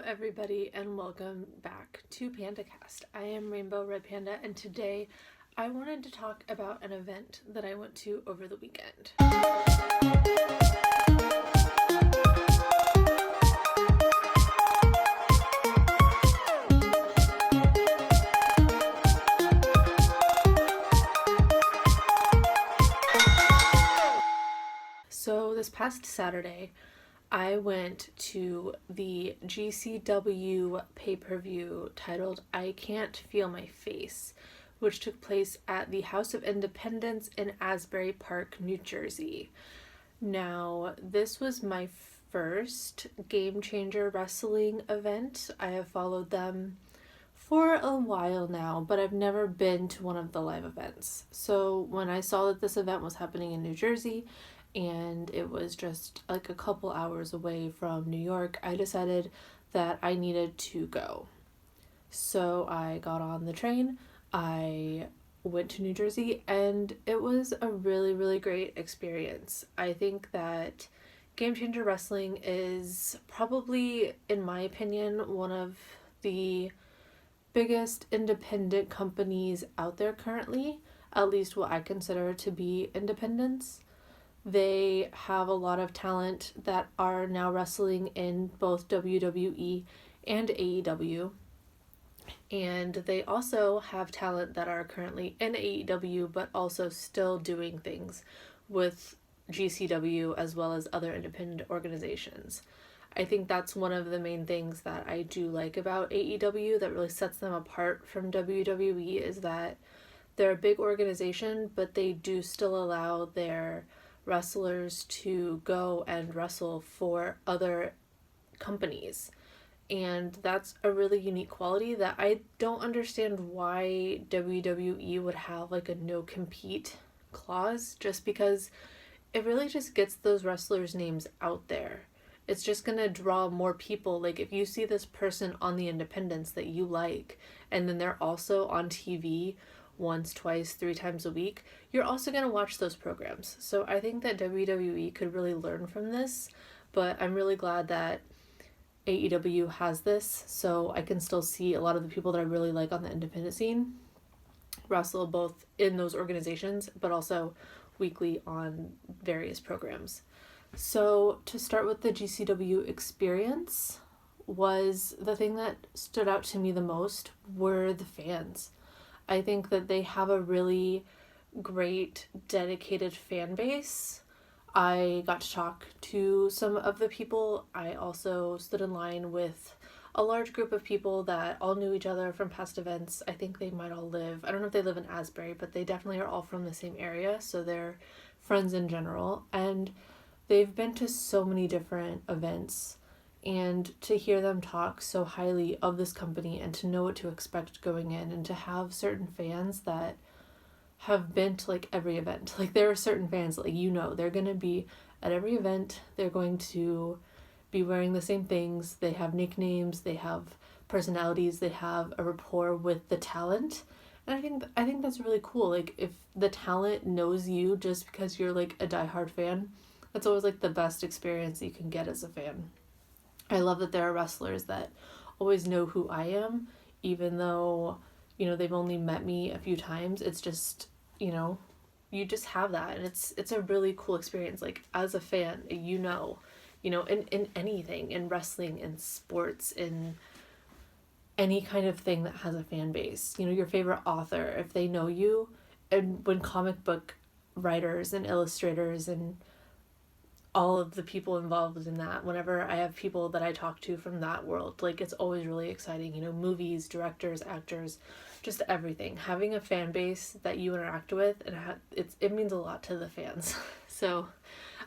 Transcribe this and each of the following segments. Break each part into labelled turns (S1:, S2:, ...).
S1: everybody, and welcome back to PandaCast. I am Rainbow Red Panda, and today I wanted to talk about an event that I went to over the weekend. So this past Saturday, I went to the GCW pay-per-view titled I Can't Feel My Face, which took place at the House of Independence in Asbury Park, New Jersey. Now, this was my first Game Changer wrestling event. I have followed them for a while now, but I've never been to one of the live events. So when I saw that this event was happening in New Jersey, and it was just like a couple hours away from New York, I decided that I needed to go. So I got on the train, I went to New Jersey, and it was a really, really great experience. I think that Game Changer Wrestling is probably, in my opinion, one of the biggest independent companies out there currently, at least what I consider to be independents. They have a lot of talent that are now wrestling in both WWE and AEW. And they also have talent that are currently in AEW, but also still doing things with GCW as well as other independent organizations. I think that's one of the main things that I do like about AEW that really sets them apart from WWE, is that they're a big organization, but they do still allow their wrestlers to go and wrestle for other companies. And that's a really unique quality that I don't understand why WWE would have like a no compete clause, just because it really just gets those wrestlers' names out there. It's just gonna draw more people. Like, if you see this person on the independents that you like, and then they're also on TV once, twice, 3 times a week, you're also going to watch those programs. So I think that WWE could really learn from this, but I'm really glad that AEW has this, so I can still see a lot of the people that I really like on the independent scene wrestle both in those organizations, but also weekly on various programs. So to start with, the GCW Experience was the thing that stood out to me the most were the fans. I think that they have a really great, dedicated fan base. I got to talk to some of the people. I also stood in line with a large group of people that all knew each other from past events. I think they might all live, I don't know if they live in Asbury, but they definitely are all from the same area, so they're friends in general. And they've been to so many different events. And to hear them talk so highly of this company and to know what to expect going in, and to have certain fans that have been to like every event. Like, there are certain fans, like, they're going to be at every event. They're going to be wearing the same things. They have nicknames, they have personalities, they have a rapport with the talent. And I think that's really cool. Like, if the talent knows you just because you're like a diehard fan, that's always like the best experience you can get as a fan. I love that there are wrestlers that always know who I am, even though, they've only met me a few times. It's just, you just have that, and it's a really cool experience. Like, as a fan, in anything, in wrestling, in sports, in any kind of thing that has a fan base, your favorite author, if they know you, and when comic book writers and illustrators and all of the people involved in that, whenever I have people that I talk to from that world, like, it's always really exciting. Movies, directors, actors, just everything. Having a fan base that you interact with, and it means a lot to the fans. So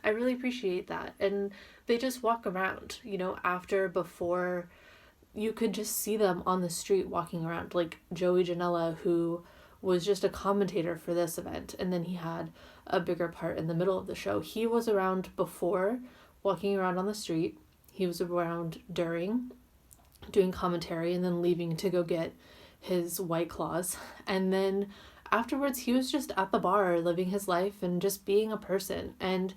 S1: I really appreciate that. And they just walk around, before, you could just see them on the street walking around. Like Joey Janella, who was just a commentator for this event, and then he had a bigger part in the middle of the show. He was around before, walking around on the street. He was around during, doing commentary, and then leaving to go get his White Claws. And then afterwards, he was just at the bar living his life and just being a person. And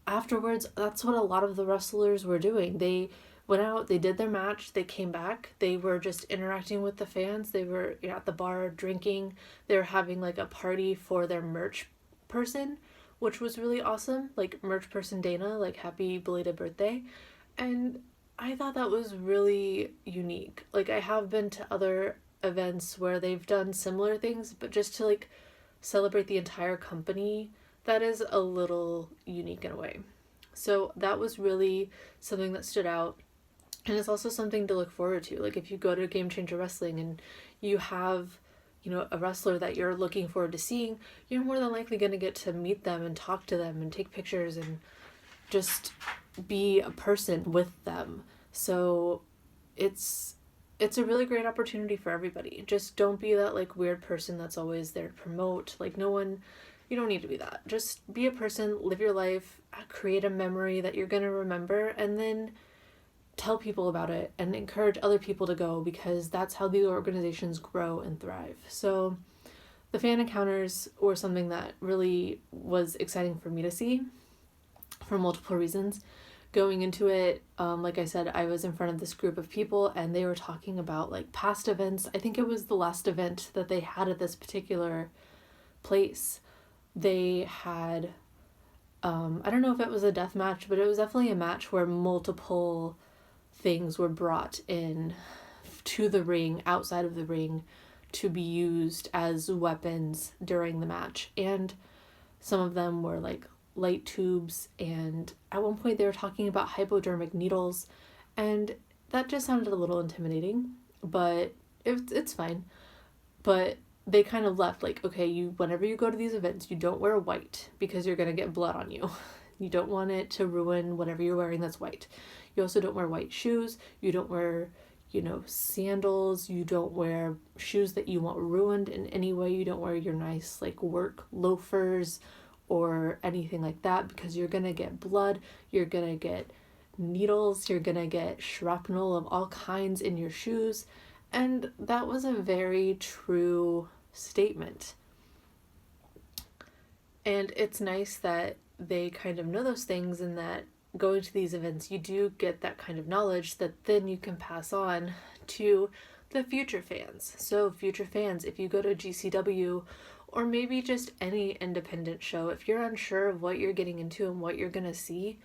S1: afterwards, that's what a lot of the wrestlers were doing. They went out, they did their match, they came back, they were just interacting with the fans, they were at the bar drinking, they were having like a party for their merch person, which was really awesome. Like, merch person Dana, like, happy belated birthday. And I thought that was really unique. Like, I have been to other events where they've done similar things, but just to like celebrate the entire company, that is a little unique in a way. So that was really something that stood out. And it's also something to look forward to. Like, if you go to Game Changer Wrestling and you have, a wrestler that you're looking forward to seeing, you're more than likely going to get to meet them and talk to them and take pictures and just be a person with them. So it's a really great opportunity for everybody. Just don't be that like weird person that's always there to promote. Like, you don't need to be that. Just be a person, live your life, create a memory that you're going to remember, and then tell people about it and encourage other people to go, because that's how these organizations grow and thrive. So the fan encounters were something that really was exciting for me to see for multiple reasons. Going into it, like I said, I was in front of this group of people and they were talking about like past events. I think it was the last event that they had at this particular place. They had, I don't know if it was a death match, but it was definitely a match where multiple things were brought in to the ring, outside of the ring, to be used as weapons during the match. And some of them were like light tubes, and at one point they were talking about hypodermic needles, and that just sounded a little intimidating, but it's fine. But they kind of left like, okay, whenever you go to these events, you don't wear white because you're going to get blood on you. You don't want it to ruin whatever you're wearing that's white. You also don't wear white shoes. You don't wear, sandals. You don't wear shoes that you want ruined in any way. You don't wear your nice like work loafers or anything like that, because you're going to get blood. You're going to get needles. You're going to get shrapnel of all kinds in your shoes. And that was a very true statement. And it's nice that they kind of know those things, and that going to these events, you do get that kind of knowledge that then you can pass on to the future fans. So future fans, if you go to GCW or maybe just any independent show, if you're unsure of what you're getting into and what you're going to see,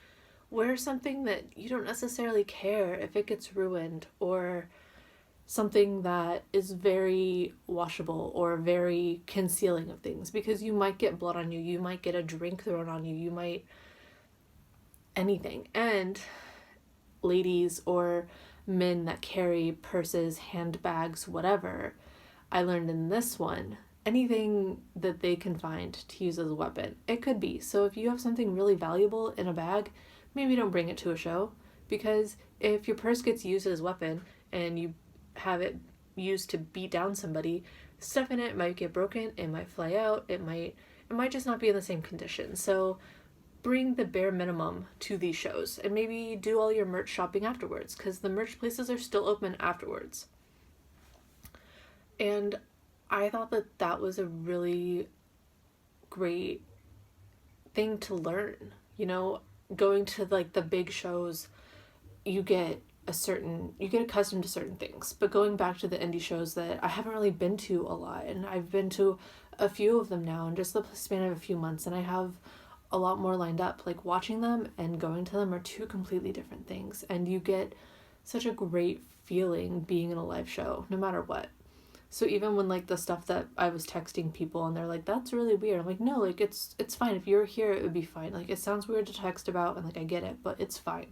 S1: wear something that you don't necessarily care if it gets ruined, or something that is very washable or very concealing of things, because you might get blood on you, you might get a drink thrown on you, you might anything. And ladies or men that carry purses, handbags, whatever, I learned in this one, anything that they can find to use as a weapon, it could be. So if you have something really valuable in a bag, maybe don't bring it to a show, because if your purse gets used as a weapon and you have it used to beat down somebody, stuff in it might get broken, it might fly out, it might just not be in the same condition. So bring the bare minimum to these shows, and maybe do all your merch shopping afterwards, because the merch places are still open afterwards. And I thought that was a really great thing to learn. Going to like the big shows, you get accustomed to certain things, but going back to the indie shows that I haven't really been to a lot, and I've been to a few of them now in just the span of a few months, and I have a lot more lined up. Like, watching them and going to them are two completely different things, and you get such a great feeling being in a live show no matter what. So even when like the stuff that I was texting people and they're like, that's really weird, I'm like, no, like it's fine. If you're here, it would be fine. Like, it sounds weird to text about, and like I get it, but it's fine.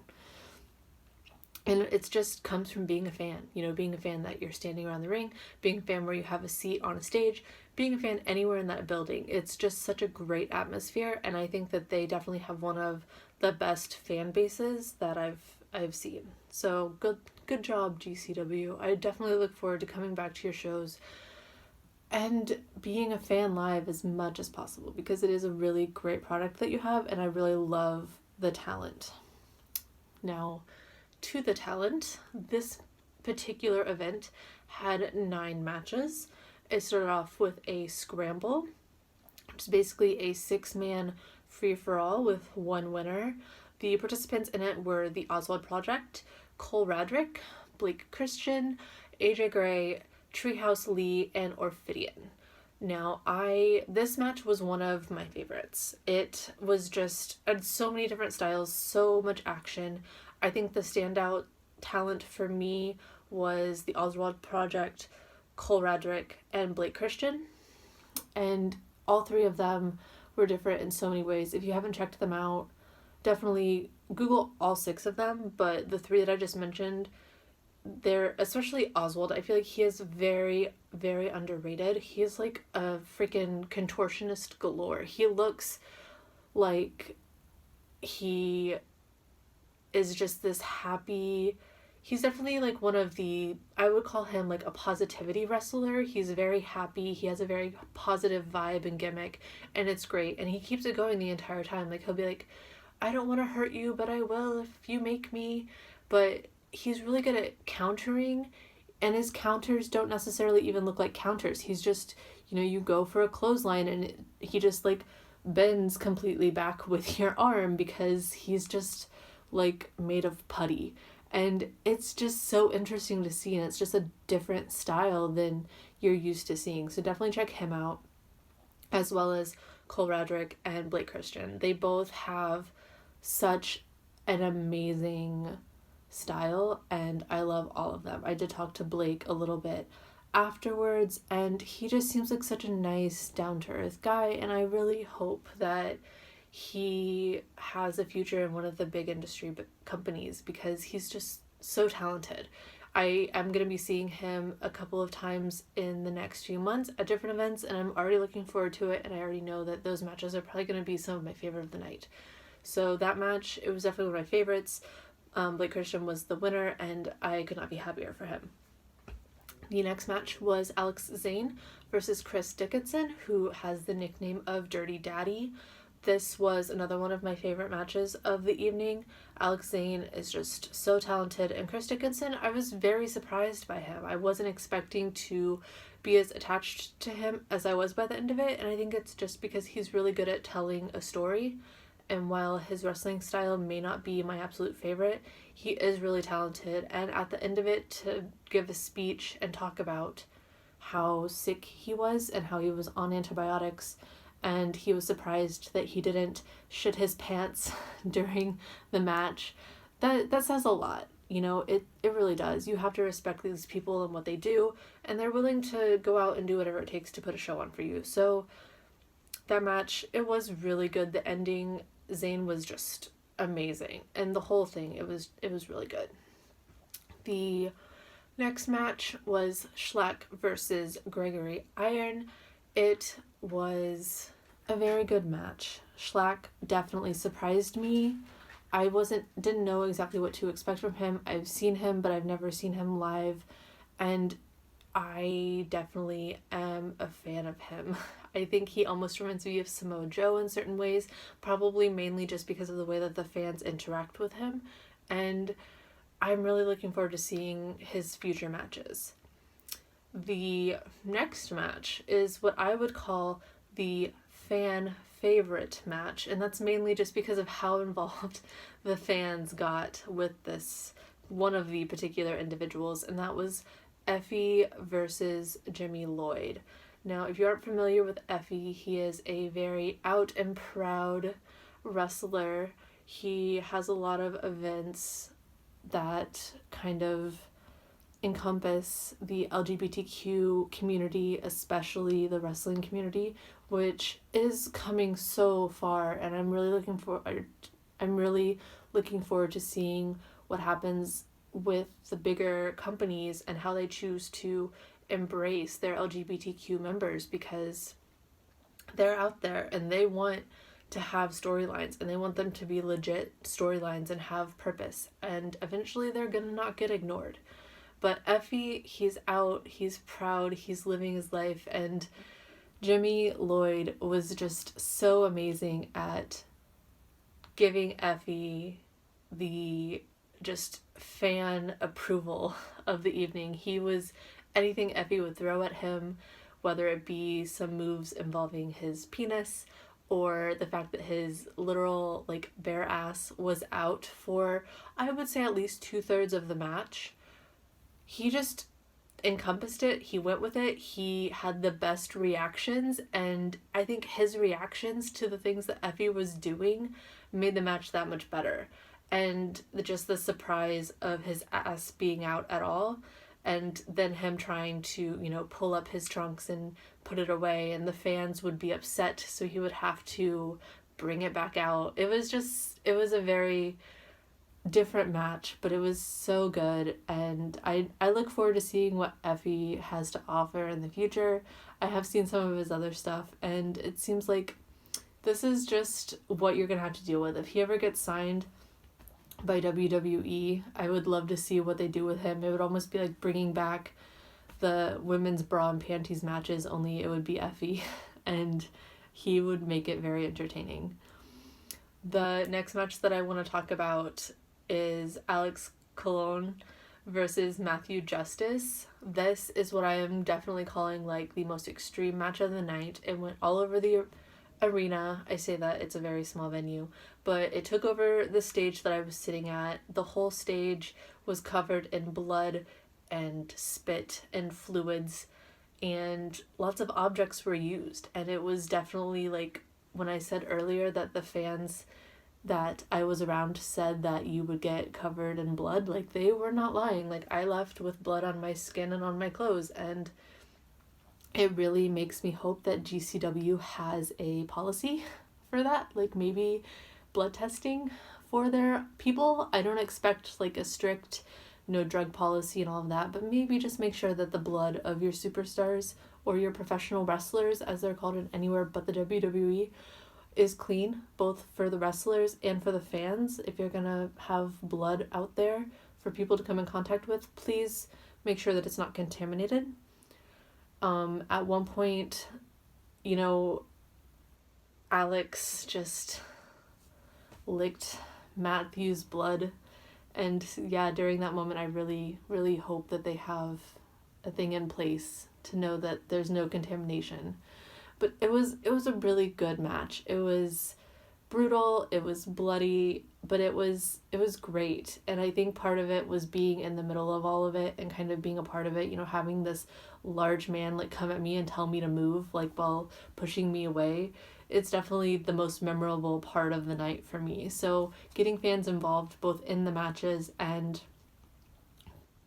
S1: And it just comes from being a fan, being a fan that you're standing around the ring, being a fan where you have a seat on a stage, being a fan anywhere in that building. It's just such a great atmosphere, and I think that they definitely have one of the best fan bases that I've seen. So good job, GCW. I definitely look forward to coming back to your shows and being a fan live as much as possible, because it is a really great product that you have, and I really love the talent. Now, to the talent, this particular event had 9 matches. It started off with a scramble, which is basically a 6-man free-for-all with one winner. The participants in it were the Oswald Project, Cole Radrick, Blake Christian, AJ Gray, Treehouse Lee, and Orphidian. Now, this match was one of my favorites. It was just, had so many different styles, so much action. I think the standout talent for me was the Oswald Project, Cole Radrick, and Blake Christian. And all three of them were different in so many ways. If you haven't checked them out, definitely Google all 6 of them, but the 3 that I just mentioned, they're, especially Oswald, I feel like he is very, very underrated. He's like a freaking contortionist galore. He looks like he is just this happy, he's definitely like one of the, I would call him like a positivity wrestler. He's very happy. He has a very positive vibe and gimmick, and it's great. And he keeps it going the entire time. Like, he'll be like, I don't want to hurt you, but I will if you make me. But he's really good at countering, and his counters don't necessarily even look like counters. He's just, you go for a clothesline and he just like bends completely back with your arm because he's just like made of putty. And it's just so interesting to see, and it's just a different style than you're used to seeing. So definitely check him out, as well as Cole Radrick and Blake Christian. They both have such an amazing style, and I love all of them. I did talk to Blake a little bit afterwards, and he just seems like such a nice, down-to-earth guy, and I really hope that he has a future in one of the big industry companies, because he's just so talented. I am going to be seeing him a couple of times in the next few months at different events, and I'm already looking forward to it, and I already know that those matches are probably going to be some of my favorite of the night. So that match, it was definitely one of my favorites. Blake Christian was the winner, and I could not be happier for him. The next match was Alex Zane versus Chris Dickinson, who has the nickname of Dirty Daddy. This was another one of my favorite matches of the evening. Alex Zane is just so talented, and Chris Dickinson, I was very surprised by him. I wasn't expecting to be as attached to him as I was by the end of it, and I think it's just because he's really good at telling a story. And while his wrestling style may not be my absolute favorite, he is really talented. And at the end of it, to give a speech and talk about how sick he was and how he was on antibiotics, and he was surprised that he didn't shit his pants during the match, that says a lot. It really does. You have to respect these people and what they do, and they're willing to go out and do whatever it takes to put a show on for you. So that match, it was really good. The ending, Zane was just amazing, and the whole thing, it was really good. The next match was Schlack versus Gregory Iron. It was a very good match. Schlack definitely surprised me. I didn't know exactly what to expect from him. I've seen him, but I've never seen him live, and I definitely am a fan of him. I think he almost reminds me of Samoa Joe in certain ways, probably mainly just because of the way that the fans interact with him, and I'm really looking forward to seeing his future matches. The next match is what I would call the fan favorite match, and that's mainly just because of how involved the fans got with this one of the particular individuals, and that was Effie versus Jimmy Lloyd. Now, if you aren't familiar with Effie, he is a very out and proud wrestler. He has a lot of events that kind of encompass the LGBTQ community, especially the wrestling community, which is coming so far, and I'm really looking forward to seeing what happens with the bigger companies and how they choose to embrace their LGBTQ members, because they're out there and they want to have storylines, and they want them to be legit storylines and have purpose, and eventually they're gonna not get ignored. But Effie, he's out, he's proud, he's living his life, and Jimmy Lloyd was just so amazing at giving Effie the just fan approval of the evening. He was anything Effie would throw at him, whether it be some moves involving his penis or the fact that his literal, like, bare ass was out for, I would say, at least 2/3 of the match. He just encompassed it. He went with it. He had the best reactions, and I think his reactions to the things that Effie was doing made the match that much better. And just the surprise of his ass being out at all, and then him trying to, you know, pull up his trunks and put it away, and the fans would be upset, so he would have to bring it back out. It was a very different match, but it was so good, and I look forward to seeing what Effie has to offer in the future. I have seen some of his other stuff, and it seems like this is just what you're gonna have to deal with. If he ever gets signed by WWE, I would love to see what they do with him. It would almost be like bringing back the women's bra and panties matches, only it would be Effie, and he would make it very entertaining. The next match that I want to talk about is Alex Cologne versus Matthew Justice. This is what I am definitely calling like the most extreme match of the night. It went all over the arena. I say that it's a very small venue, but it took over the stage that I was sitting at. The whole stage was covered in blood and spit and fluids, and lots of objects were used. And it was definitely like when I said earlier that the fans that I was around said that you would get covered in blood, like, they were not lying. Like, I left with blood on my skin and on my clothes, and it really makes me hope that GCW has a policy for that, like maybe blood testing for their people. I don't expect like a strict no drug policy and all of that, but maybe just make sure that the blood of your superstars or your professional wrestlers, as they're called in anywhere but the WWE, is clean, both for the wrestlers and for the fans. If you're gonna have blood out there for people to come in contact with, please make sure that it's not contaminated. At one point, you know, Alex just licked Matthew's blood, and yeah, during that moment I really, really hope that they have a thing in place to know that there's no contamination. But it was a really good match. It was brutal, it was bloody, but it was great. And I think part of it was being in the middle of all of it and kind of being a part of it, you know, having this large man like come at me and tell me to move, like, while pushing me away. It's definitely the most memorable part of the night for me. So getting fans involved both in the matches and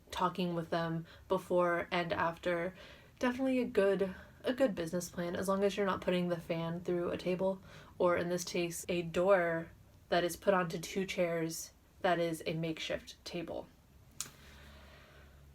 S1: talking with them before and after, definitely a good business plan, as long as you're not putting the fan through a table, or in this case a door that is put onto 2 chairs that is a makeshift table.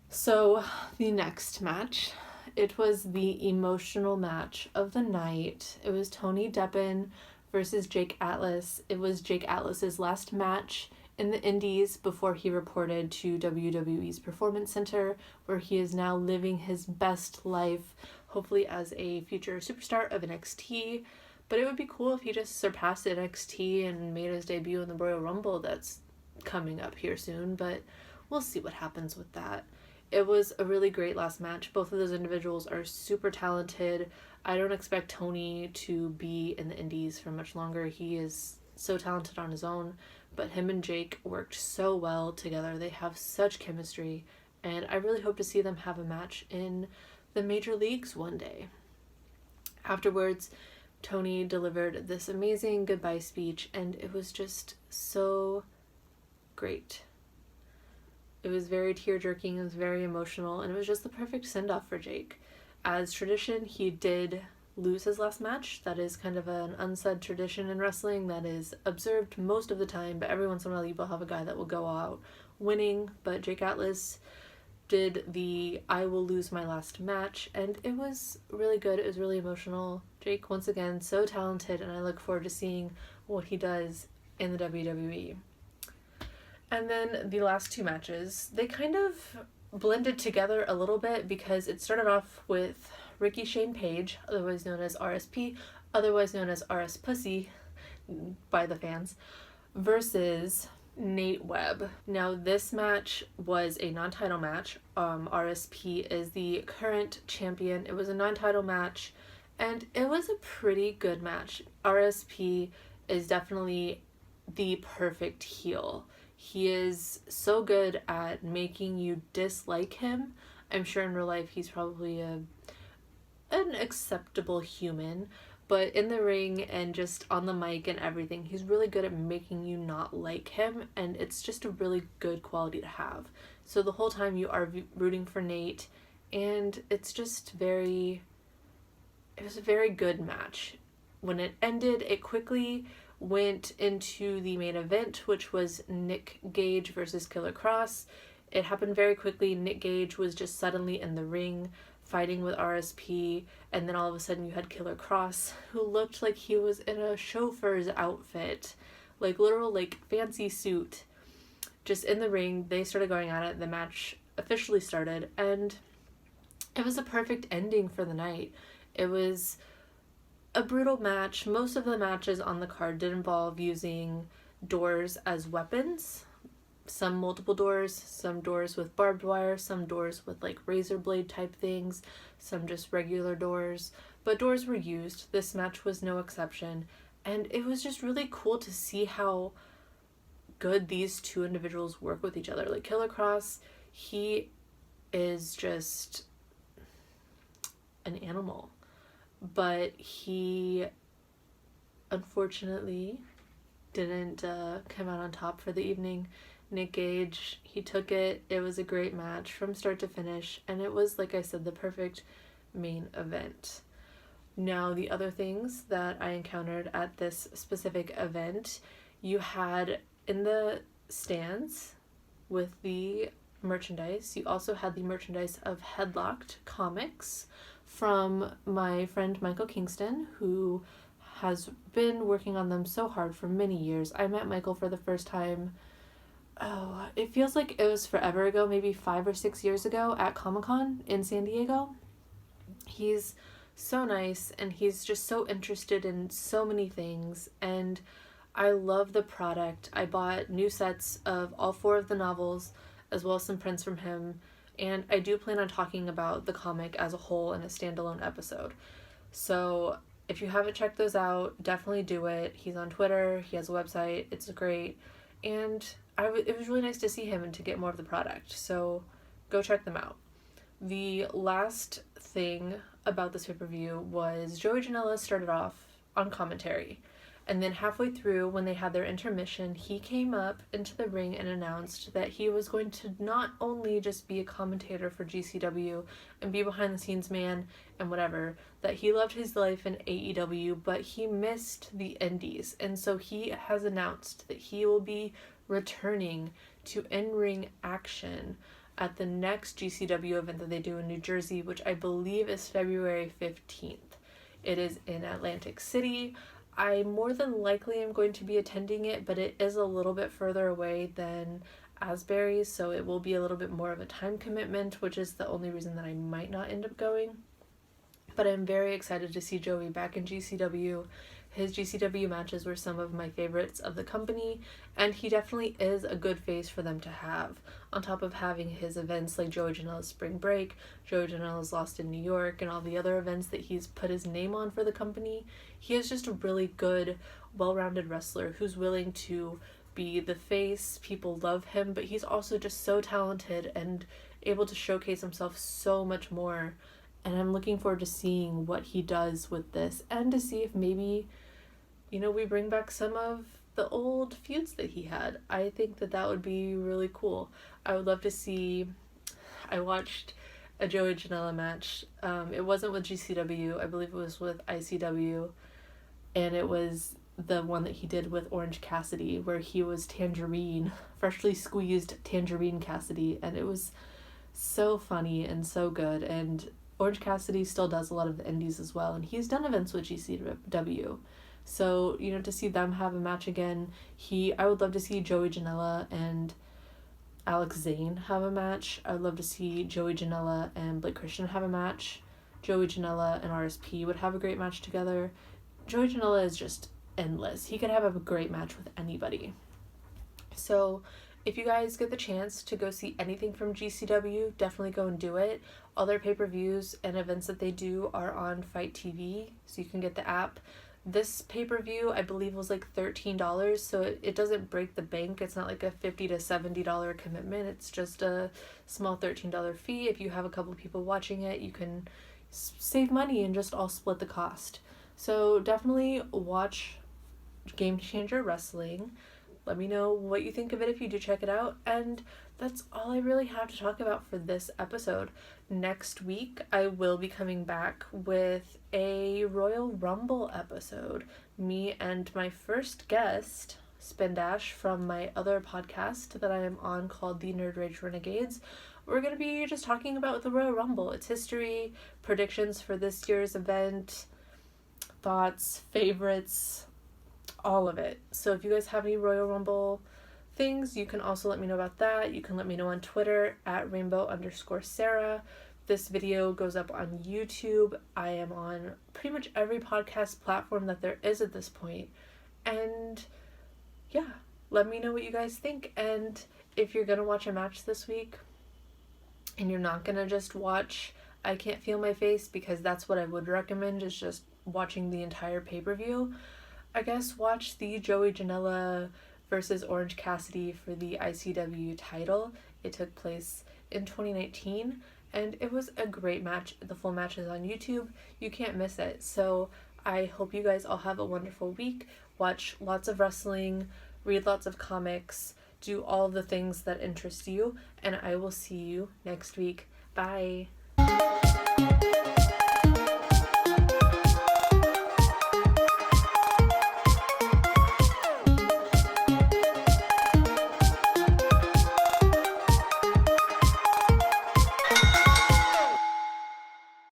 S1: So the next match, it was the emotional match of the night. It was Tony Deppen versus Jake Atlas. It was Jake Atlas's last match in the Indies before he reported to WWE's Performance Center, where he is now living his best life, hopefully as a future superstar of NXT. But it would be cool if he just surpassed NXT and made his debut in the Royal Rumble that's coming up here soon, but we'll see what happens with that. It was a really great last match. Both of those individuals are super talented. I don't expect Tony to be in the Indies for much longer. He is so talented on his own, but him and Jake worked so well together. They have such chemistry, and I really hope to see them have a match in the major leagues one day. Afterwards, Tony delivered this amazing goodbye speech, and it was just so great. It was very tear-jerking, it was very emotional, and it was just the perfect send-off for Jake. As tradition, he did lose his last match. That is kind of an unsaid tradition in wrestling that is observed most of the time, but every once in a while you will have a guy that will go out winning. But Jake Atlas did the I will lose my last match, and it was really good. It was really emotional. Jake, once again, so talented, and I look forward to seeing what he does in the WWE. And then the last 2 matches, they kind of blended together a little bit, because it started off with Ricky Shane Page, otherwise known as RSP, otherwise known as RS Pussy by the fans, versus Nate Webb. Now, this match was a non-title match. RSP is the current champion. It was a non-title match, And it was a pretty good match. RSP is definitely the perfect heel. He is so good at making you dislike him. I'm sure in real life he's probably an acceptable human, but in the ring and just on the mic and everything, he's really good at making you not like him, and it's just a really good quality to have. So the whole time you are rooting for Nate, and it's just it was a very good match. When it ended, it quickly went into the main event, which was Nick Gage versus Killer Kross. It happened very quickly. Nick Gage was just suddenly in the ring fighting with RSP, and then all of a sudden you had Killer Kross, who looked like he was in a chauffeur's outfit, like literal like fancy suit, just in the ring. They started going at it. The match officially started, and it was a perfect ending for the night. It was a brutal match. Most of the matches on the card did involve using doors as weapons. Some multiple doors, some doors with barbed wire, some doors with like razor blade type things, some just regular doors. But doors were used. This match was no exception. And it was just really cool to see how good these two individuals work with each other. Like Killer Kross, he is just an animal. But he unfortunately didn't come out on top for the evening. Nick Gage, he took it. It was a great match from start to finish, and it was, like I said, the perfect main event. Now, the other things that I encountered at this specific event, you had in the stands with the merchandise, you also had the merchandise of Headlocked Comics from my friend Michael Kingston, who has been working on them so hard for many years. I met Michael for the first time, it feels like it was forever ago, maybe 5 or 6 years ago at Comic-Con in San Diego. He's so nice, and he's just so interested in so many things, and I love the product. I bought new sets of all 4 of the novels, as well as some prints from him, and I do plan on talking about the comic as a whole in a standalone episode. So if you haven't checked those out, definitely do it. He's on Twitter, he has a website, it's great, and it was really nice to see him and to get more of the product, so go check them out. The last thing about this pay-per-view was Joey Janella started off on commentary, and then halfway through, when they had their intermission, he came up into the ring and announced that he was going to not only just be a commentator for GCW and be behind the scenes man and whatever, that he loved his life in AEW, but he missed the indies, and so he has announced that he will be returning to in-ring action at the next GCW event that they do in New Jersey, which I believe is February 15th. It is in Atlantic City. I more than likely am going to be attending it, but it is a little bit further away than Asbury, so it will be a little bit more of a time commitment, which is the only reason that I might not end up going. But I'm very excited to see Joey back in GCW. His GCW matches were some of my favorites of the company, and he definitely is a good face for them to have. On top of having his events like Joey Janela's Spring Break, Joey Janela's Lost in New York, and all the other events that he's put his name on for the company, he is just a really good, well-rounded wrestler who's willing to be the face. People love him, but he's also just so talented and able to showcase himself so much more. And I'm looking forward to seeing what he does with this, and to see if maybe, we bring back some of the old feuds that he had. I think that would be really cool. I would love to see. I watched a Joey Janela match. It wasn't with GCW. I believe it was with ICW, and it was the one that he did with Orange Cassidy, where he was Tangerine, freshly squeezed Tangerine Cassidy, and it was so funny and so good. And Orange Cassidy still does a lot of the indies as well, and he's done events with GCW. So, to see them have a match again, I would love to see Joey Janela and Alex Zane have a match. I would love to see Joey Janela and Blake Christian have a match. Joey Janela and RSP would have a great match together. Joey Janela is just endless. He could have a great match with anybody. So, If you guys get the chance to go see anything from GCW, definitely go and do it. All their pay-per-views and events that they do are on Fight TV, so you can get the app. This pay-per-view, I believe, was like $13, so it doesn't break the bank. It's not like a $50 to $70 commitment. It's just a small $13 fee. If you have a couple people watching it, you can save money and just all split the cost. So definitely watch Game Changer Wrestling. Let me know what you think of it if you do check it out. And that's all I really have to talk about for this episode. Next week, I will be coming back with a Royal Rumble episode. Me and my first guest, Spin Dash, from my other podcast that I am on called The Nerd Rage Renegades. We're going to be just talking about the Royal Rumble, its history, predictions for this year's event, thoughts, favorites, all of it. So if you guys have any Royal Rumble things, you can also let me know about that. You can let me know on Twitter at rainbow_Sarah. This video goes up on YouTube. I am on pretty much every podcast platform that there is at this point. And yeah, let me know what you guys think. And if you're gonna watch a match this week and you're not gonna just watch I Can't Feel My Face, because that's what I would recommend, is just watching the entire pay-per-view, I guess watch the Joey Janella versus Orange Cassidy for the ICW title. It took place in 2019, and it was a great match. The full match is on YouTube. You can't miss it. So I hope you guys all have a wonderful week. Watch lots of wrestling, read lots of comics, do all the things that interest you, and I will see you next week. Bye.